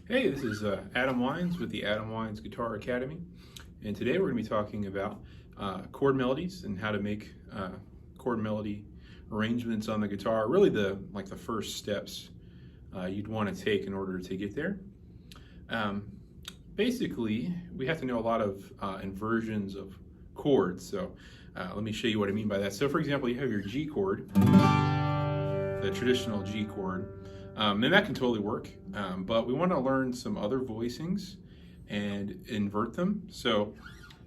Hey, this is Adam Wines with the Adam Wines Guitar Academy, and today we're going to be talking about chord melodies and how to make chord melody arrangements on the guitar. Really, the first steps you'd want to take in order to get there. Basically, we have to know a lot of inversions of chords. So let me show you what I mean by that. So, for example, you have your G chord, the traditional G chord. And that can totally work, but we want to learn some other voicings and invert them. So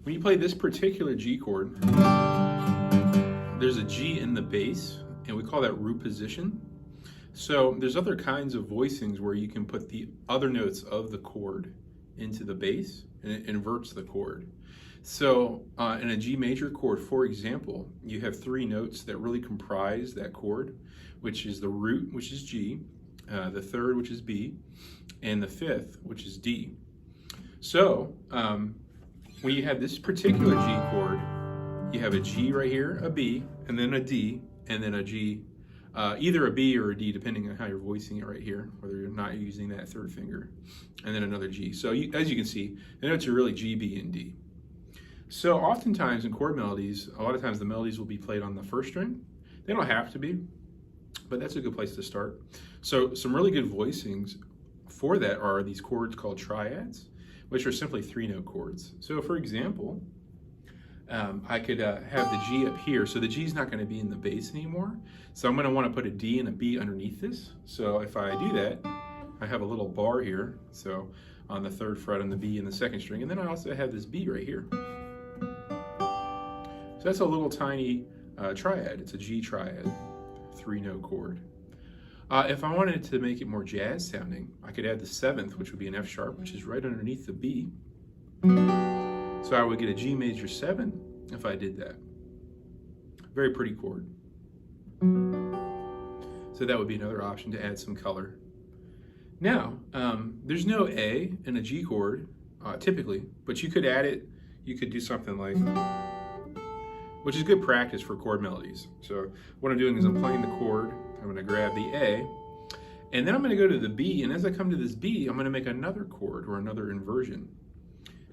when you play this particular G chord, there's a G in the bass, and we call that root position. So there's other kinds of voicings where you can put the other notes of the chord into the bass, and it inverts the chord. So in a G major chord, for example, you have three notes that really comprise that chord, which is the root, which is G, the third, which is B, and the fifth, which is D. So when you have this particular G chord, you have a G right here, a B, and then a D, and then a G, either a B or a D, depending on how you're voicing it right here, whether you're not using that third finger, and then another G. So as you can see, the notes are really G, B, and D. So oftentimes in chord melodies, a lot of times the melodies will be played on the first string. They don't have to be, but that's a good place to start. So some really good voicings for that are these chords called triads, which are simply three-note chords. So for example, I could have the G up here. So the G is not going to be in the bass anymore. So I'm going to want to put a D and a B underneath this. So if I do that, I have a little bar here. So on the third fret on the B and the second string. And then I also have this B right here. So that's a little tiny triad. It's a G triad, three-note chord. If I wanted to make it more jazz sounding, I could add the seventh, which would be an F sharp, which is right underneath the B. So I would get a G major 7 if I did that. Very pretty chord. So that would be another option to add some color. Now, there's no A in a G chord, typically, but you could add it. You could do something like, which is good practice for chord melodies. So what I'm doing is I'm playing the chord, I'm going to grab the A, and then I'm going to go to the B, and as I come to this B, I'm going to make another chord or another inversion.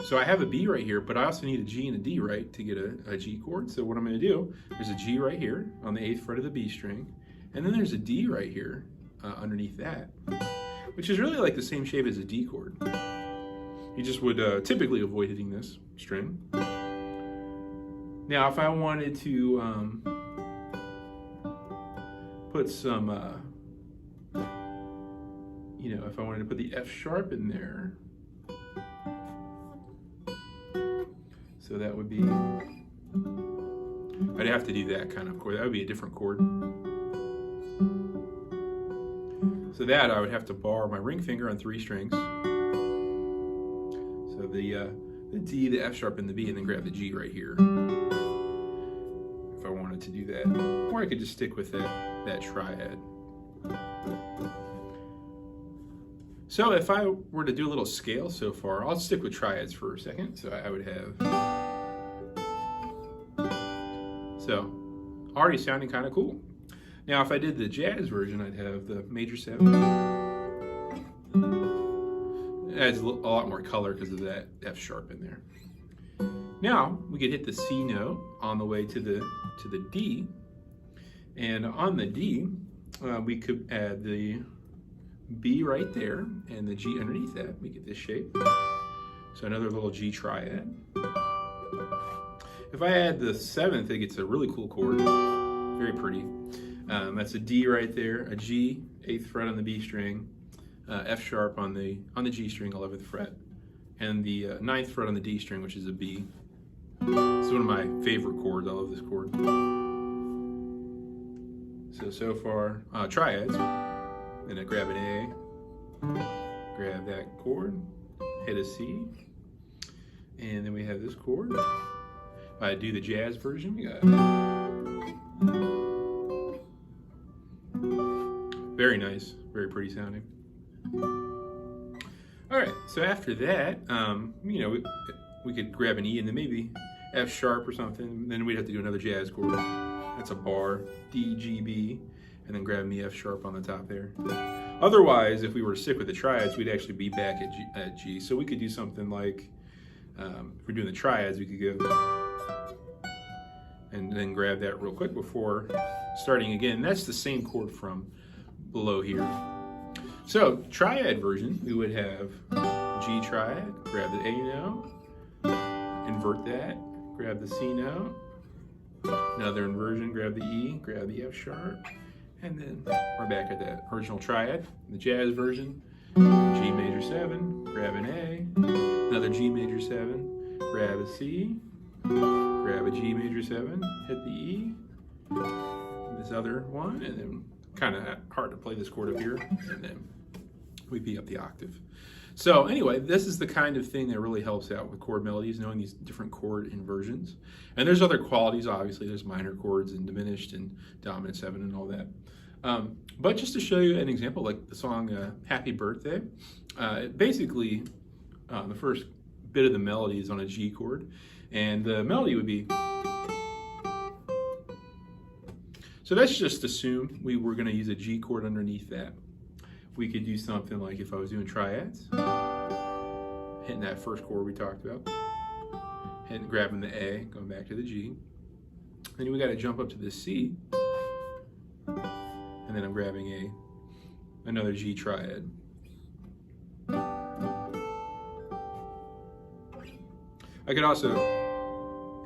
So I have a B right here, but I also need a G and a D, right, to get a G chord. So what I'm going to do, there's a G right here on the 8th fret of the B string, and then there's a D right here underneath that, which is really like the same shape as a D chord. You just would typically avoid hitting this string. Now, if I wanted to put some, if I wanted to put the F sharp in there, so that would be, I'd have to do that kind of chord. That would be a different chord. So that I would have to bar my ring finger on 3 strings. So the D, the F sharp, and the B, and then grab the G right here. If I wanted to do that, or I could just stick with that triad. So if I were to do a little scale so far, I'll stick with triads for a second. So I would have, so already sounding kind of cool. Now if I did the jazz version, I'd have the major 7. It adds a lot more color because of that F sharp in there. Now we could hit the C note on the way to the D, and on the D we could add the B right there and the G underneath that. We get this shape. So another little G triad. If I add the 7th, it gets a really cool chord. Very pretty. That's a D right there, a G, 8th fret on the B string, F sharp on the G string, 11th fret, and the 9th fret on the D string, which is a B. It's one of my favorite chords. I love this chord. So far, triads. Then I grab an A, grab that chord, hit a C, and then we have this chord. If I do the jazz version, we got very nice, very pretty sounding. All right, so after that, we could grab an E and then maybe F sharp or something. Then we'd have to do another jazz chord. That's a bar, D, G, B, and then grab me F sharp on the top there. Otherwise, if we were to stick with the triads, we'd actually be back at G. So we could do something like, if we're doing the triads, we could go and then grab that real quick before starting again. That's the same chord from below here. So triad version, we would have G triad, grab the A note, invert that, grab the C note, another inversion, grab the E, grab the F sharp, and then we're back at that original triad. The jazz version, G major 7, grab an A, another G major 7, grab a C, grab a G major 7, hit the E, this other one, and then kind of hard to play this chord up here, and then we be up the octave. So anyway, this is the kind of thing that really helps out with chord melodies, knowing these different chord inversions. And there's other qualities, obviously. There's minor chords and diminished and dominant 7 and all that. But just to show you an example, like the song Happy Birthday, basically the first bit of the melody is on a G chord, and the melody would be. So let's just assume we were going to use a G chord underneath that. We could do something like if I was doing triads, hitting that first chord we talked about, grabbing the A, going back to the G. Then we got to jump up to the C, and then I'm grabbing another G triad. I could also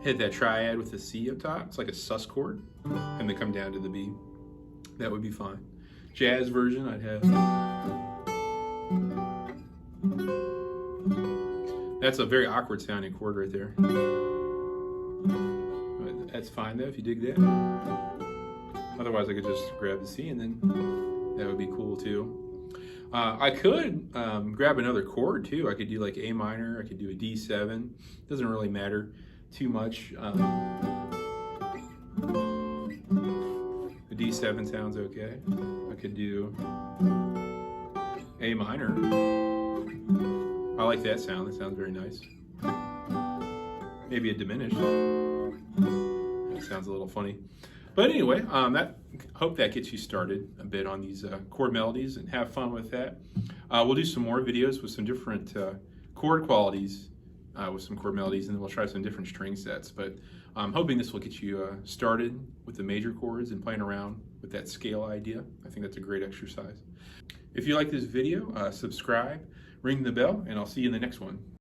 hit that triad with the C up top. It's like a sus chord, and then come down to the B. That would be fine. Jazz version, I'd have. That's a very awkward sounding chord right there. But that's fine though if you dig that. Otherwise, I could just grab the C and then that would be cool too. I could grab another chord too. I could do like A minor, I could do a D7. Doesn't really matter too much. The D7 sounds okay. I could do A minor. I like that sound. That sounds very nice. Maybe a diminished. That sounds a little funny. But anyway, hope that gets you started a bit on these chord melodies and have fun with that. We'll do some more videos with some different chord qualities with some chord melodies, and then we'll try some different string sets. But I'm hoping this will get you started with the major chords and playing around with that scale idea. I think that's a great exercise. If you like this video, subscribe, ring the bell, and I'll see you in the next one.